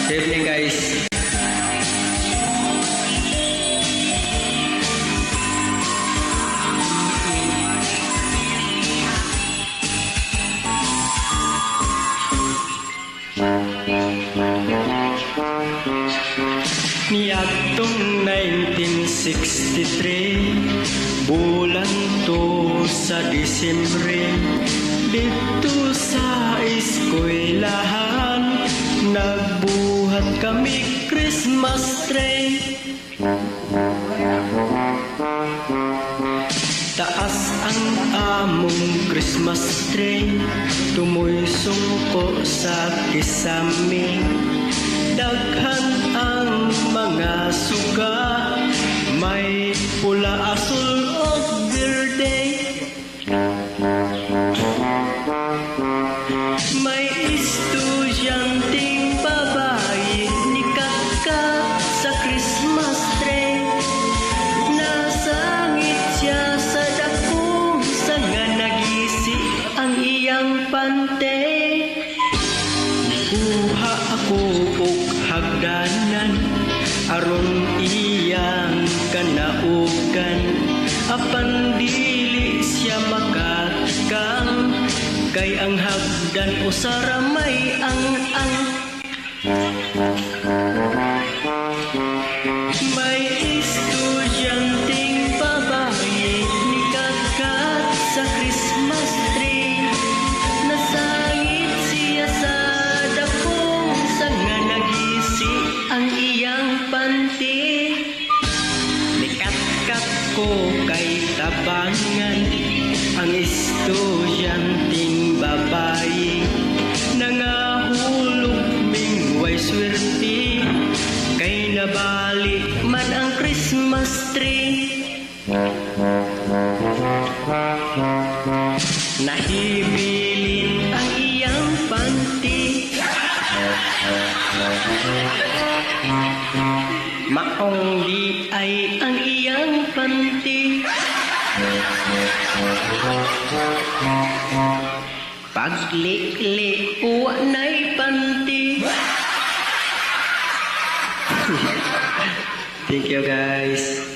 Good evening, guys. Niadtong 1963, bulan to sa Disyembre, dito sa eskwelahan, nagbuhat kami Christmas tree. Taas ang among Christmas tree, tumoy sungko sa kisame. Daghan ang mga suga, may pula, asul o verde. May estudyanteng babae nikakat sa Christmas tree. Nasangit siya sa dakong sanga, nagisi ang iyang pante. Kuha ako og hagdanan aron iyang kanaugan, apan dili siya makatkang, kay ang hagdan usara may ang may estudyanteng babae nikakat sa Christmas tree. Nasangit siya sa dakong sanga, nagisi ang iyang panty. Nikat-kat ko kay tabangan ang estudyanteng babae, nangahulog ming way swerte, kay nabalik man ang Christmas tree. Nahibilin ang iyang panty, maong di ay ang iyang panty. Pagliklik wa na'y panty. Thank you, guys.